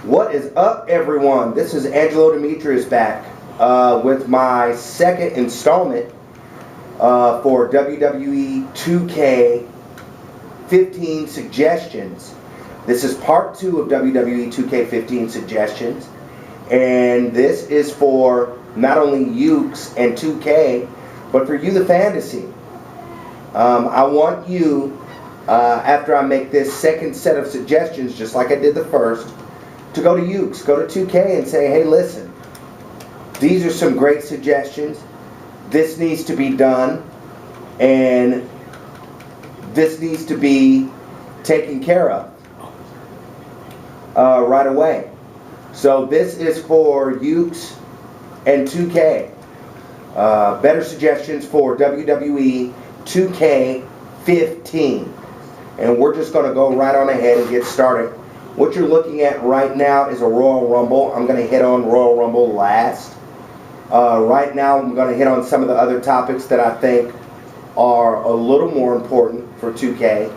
What is up, everyone? This is Angelo Demetrius back with my second installment for WWE 2K15 suggestions. This is part 2 of WWE 2K15 suggestions, and this is for not only Ukes and 2K, but for you, the fantasy. I want you, after I make this second set of suggestions, just like I did the first, to go to Ukes, go to 2K and say, hey, listen, these are some great suggestions. This needs to be done, and this needs to be taken care of right away. So this is for Ukes and 2K. Better suggestions for WWE 2K15. And we're just going to go right on ahead and get started. What you're looking at right now is a Royal Rumble. I'm going to hit on Royal Rumble last. Right now I'm going to hit on some of the other topics that I think are a little more important for 2K.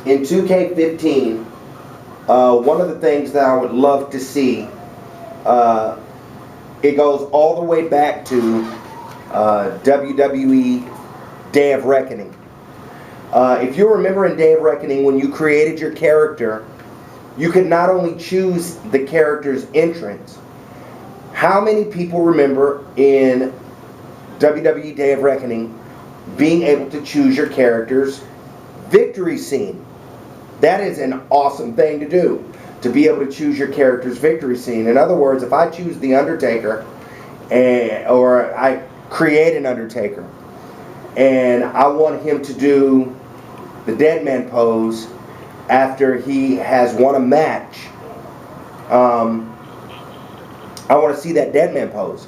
In 2K15, one of the things that I would love to see, it goes all the way back to WWE Day of Reckoning. If you remember in Day of Reckoning, when you created your character, you could not only choose the character's entrance. How many people remember in WWE Day of Reckoning being able to choose your character's victory scene? That is an awesome thing to do, to be able to choose your character's victory scene. In other words, if I choose The Undertaker, or I create an Undertaker, and I want him to do the dead man pose after he has won a match, I want to see that dead man pose.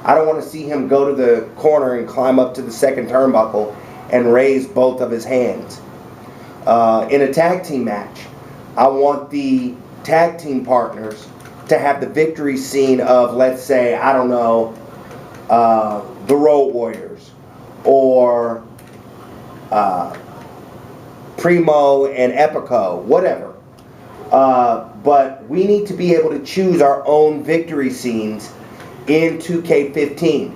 I don't want to see him go to the corner and climb up to the second turnbuckle and raise both of his hands. In a tag team match, I want the tag team partners to have the victory scene of, let's say, I don't know, the Road Warriors, or Primo and Epico, whatever. But we need to be able to choose our own victory scenes in 2K15.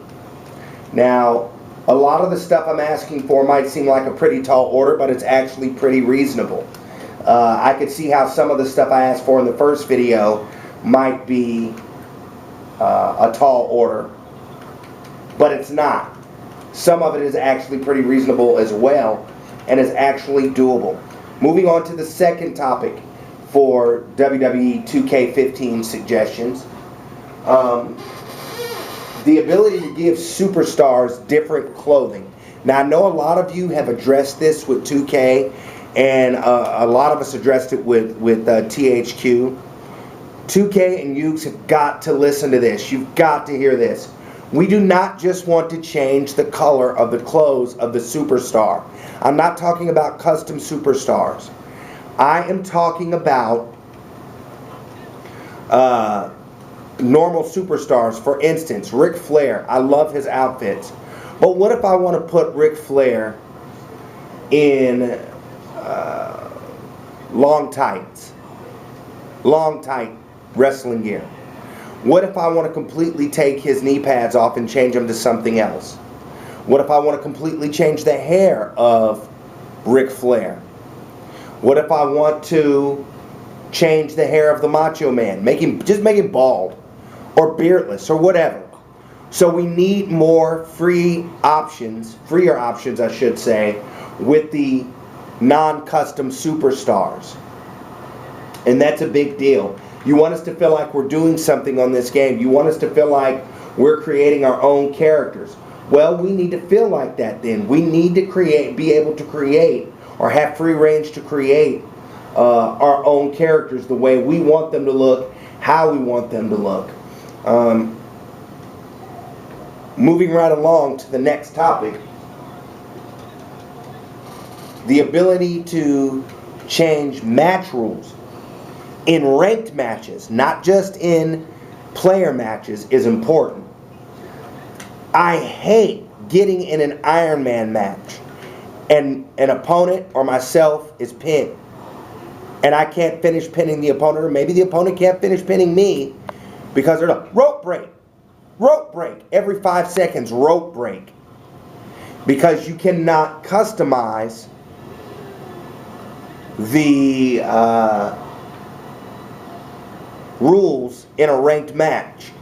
Now, a lot of the stuff I'm asking for might seem like a pretty tall order, but it's actually pretty reasonable. I could see how some of the stuff I asked for in the first video might be a tall order, but it's not. Some of it is actually pretty reasonable as well, and is actually doable. Moving on to the second topic for WWE 2K15 suggestions. The ability to give superstars different clothing. Now, I know a lot of you have addressed this with 2K, and a lot of us addressed it with THQ. 2K and Ukes have got to listen to this. You've got to hear this. We do not just want to change the color of the clothes of the superstar. I'm not talking about custom superstars. I am talking about normal superstars. For instance, Ric Flair. I love his outfits. But what if I want to put Ric Flair in long tight wrestling gear? What if I want to completely take his knee pads off and change them to something else? What if I want to completely change the hair of Ric Flair? What if I want to change the hair of the Macho Man? Just make him bald or beardless or whatever. So we need more freer options, I should say, with the non-custom superstars. And that's a big deal. You want us to feel like we're doing something on this game. You want us to feel like we're creating our own characters. Well, we need to feel like that then. We need to be able to create, or have free range to create our own characters the way we want them to look, how we want them to look. Moving right along to the next topic. The ability to change match rules in ranked matches, not just in player matches, is important. I hate getting in an Iron Man match and an opponent or myself is pinned, and I can't finish pinning the opponent, or maybe the opponent can't finish pinning me because they're like, rope break, every 5 seconds, rope break. Because you cannot customize the rules in a ranked match.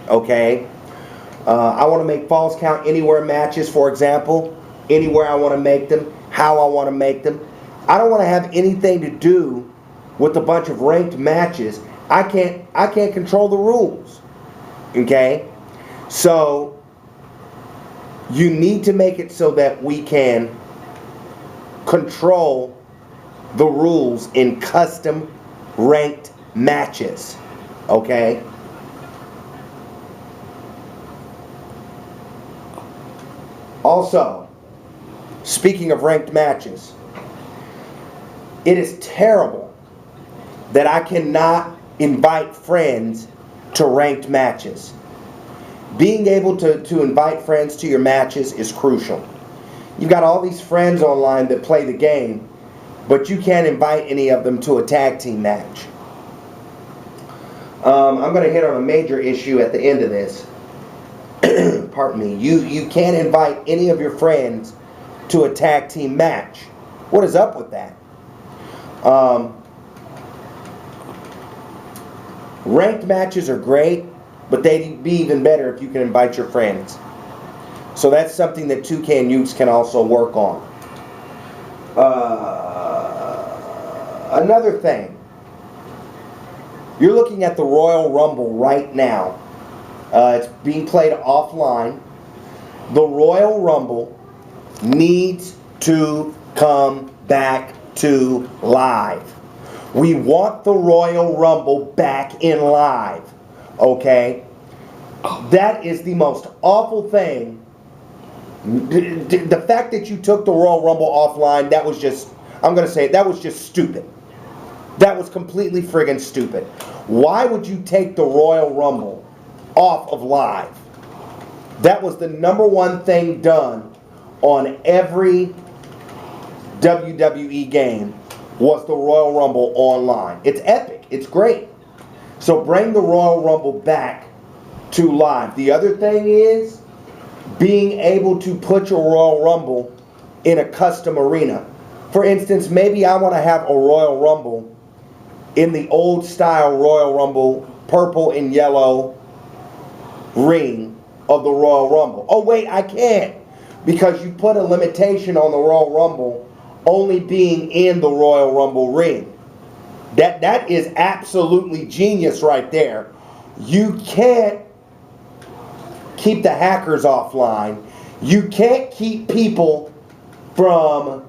Okay? I want to make falls count anywhere matches, for example. Anywhere I want to make them, how I want to make them. I don't want to have anything to do with a bunch of ranked matches. I can't control the rules. Okay? So you need to make it so that we can control the rules in custom ranked matches. Okay? Also, speaking of ranked matches, it is terrible that I cannot invite friends to ranked matches. Being able to invite friends to your matches is crucial. You've got all these friends online that play the game, but you can't invite any of them to a tag team match. I'm going to hit on a major issue at the end of this. Pardon me. You can't invite any of your friends to a tag team match. What is up with that? Ranked matches are great, but they'd be even better if you can invite your friends. So that's something that Toucan Ukes can also work on. Another thing. You're looking at the Royal Rumble right now. It's being played offline. The Royal Rumble needs to come back to live. We want the Royal Rumble back in live. Okay? That is the most awful thing. The fact that you took the Royal Rumble offline, that was just, I'm going to say it, that was just stupid. That was completely friggin' stupid. Why would you take the Royal Rumble off of live? That was the #1 thing done on every WWE game, was the Royal Rumble online. It's epic. It's great. So bring the Royal Rumble back to live. The other thing is being able to put your Royal Rumble in a custom arena. For instance, maybe I want to have a Royal Rumble in the old style Royal Rumble, purple and yellow ring of the Royal Rumble. Oh wait, I can't, because you put a limitation on the Royal Rumble only being in the Royal Rumble ring. That is absolutely genius right there. You can't keep the hackers offline. You can't keep people from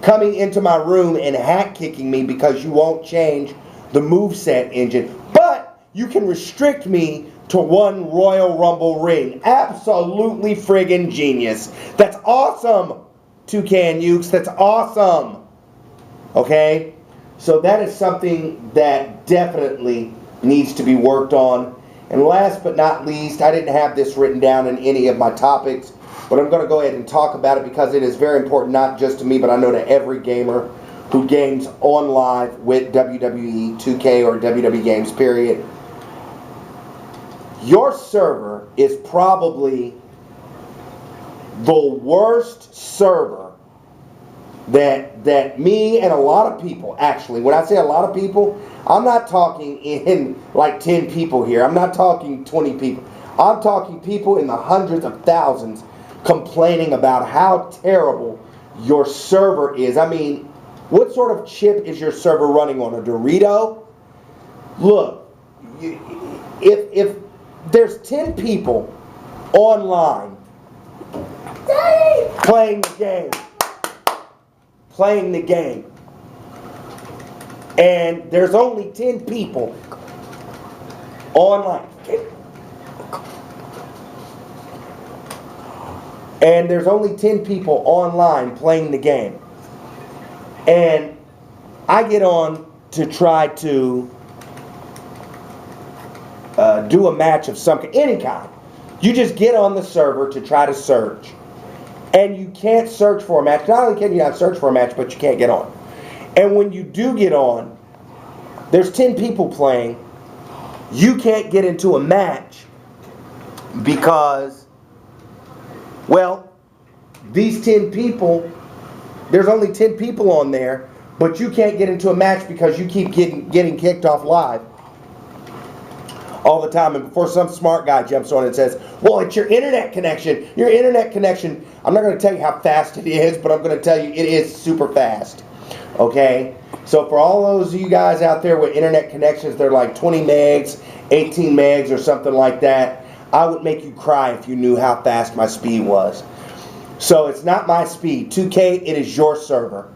coming into my room and hack kicking me because you won't change the moveset engine. But you can restrict me to one Royal Rumble ring. Absolutely friggin' genius. That's awesome, Toucan Ukes. That's awesome. Okay? So that is something that definitely needs to be worked on. And last but not least, I didn't have this written down in any of my topics, but I'm going to go ahead and talk about it because it is very important, not just to me, but I know to every gamer who games on live with WWE 2K or WWE games, period. Your server is probably the worst server that me and a lot of people, actually, when I say a lot of people, I'm not talking in like 10 people here. I'm not talking 20 people. I'm talking people in the hundreds of thousands complaining about how terrible your server is. I mean, what sort of chip is your server running on? A Dorito? Look, if there's 10 people online playing the game, and there's only 10 people online, and there's only 10 people online playing the game, and I get on to try to do a match of any kind. You just get on the server to try to search, and you can't search for a match. Not only can you not search for a match, but you can't get on. And when you do get on, there's 10 people playing. You can't get into a match because, well, these 10 people, there's only 10 people on there, but you can't get into a match because you keep getting kicked off live all the time. And before some smart guy jumps on and says, well, it's your internet connection. Your internet connection, I'm not going to tell you how fast it is, but I'm going to tell you it is super fast. Okay? So for all those of you guys out there with internet connections, they're like 20 megs, 18 megs or something like that, I would make you cry if you knew how fast my speed was. So it's not my speed. 2K, it is your server.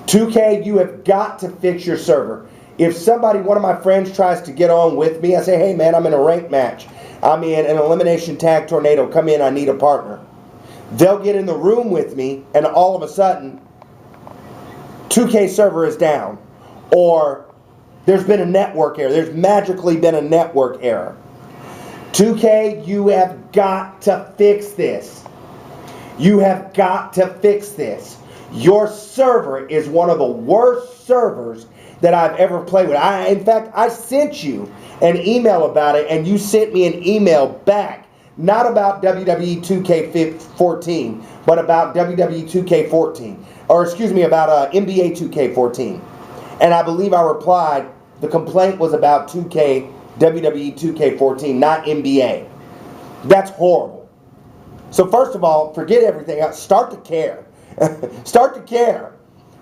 2K, you have got to fix your server. If somebody, one of my friends tries to get on with me, I say, hey man, I'm in a ranked match. I'm in an elimination tag tornado. Come in, I need a partner. They'll get in the room with me, and all of a sudden, 2K server is down. Or there's been a network error. There's magically been a network error. 2K, you have got to fix this. You have got to fix this. Your server is one of the worst servers that I've ever played with. In fact, I sent you an email about it, and you sent me an email back, not about WWE 2K14, but about WWE 2K14. Or excuse me, about NBA 2K14. And I believe I replied, the complaint was about WWE 2K14, not NBA. That's horrible. So first of all, forget everything else. Start to care. Start to care.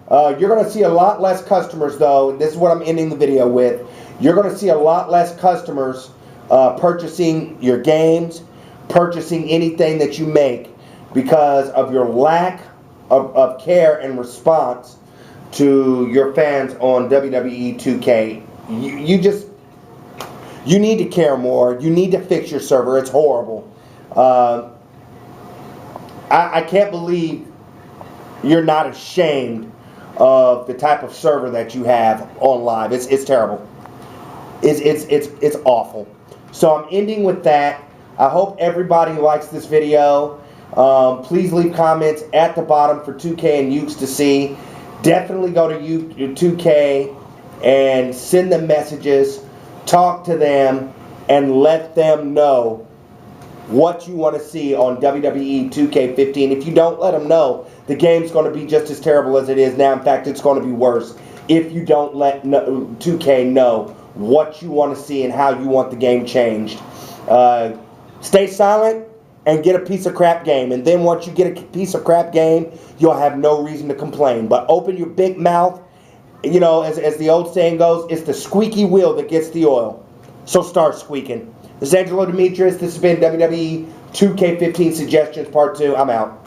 You're going to see a lot less customers, though. This is what I'm ending the video with. You're going to see a lot less customers purchasing your games, purchasing anything that you make because of your lack of care and response to your fans on WWE 2K. You need to care more. You need to fix your server. It's horrible. I can't believe you're not ashamed of the type of server that you have on live. It's terrible. It's awful. So I'm ending with that. I hope everybody likes this video. Please leave comments at the bottom for 2K and Ukes to see. Definitely go to 2K and send them messages. Talk to them and let them know what you want to see on WWE 2K15. If you don't let them know, the game's going to be just as terrible as it is now. In fact, it's going to be worse if you don't let 2K know what you want to see and how you want the game changed. Stay silent and get a piece of crap game. And then once you get a piece of crap game, you'll have no reason to complain. But open your big mouth. You know, as the old saying goes, it's the squeaky wheel that gets the oil. So start squeaking. This is Angelo Demetrius. This has been WWE 2K15 Suggestions Part 2. I'm out.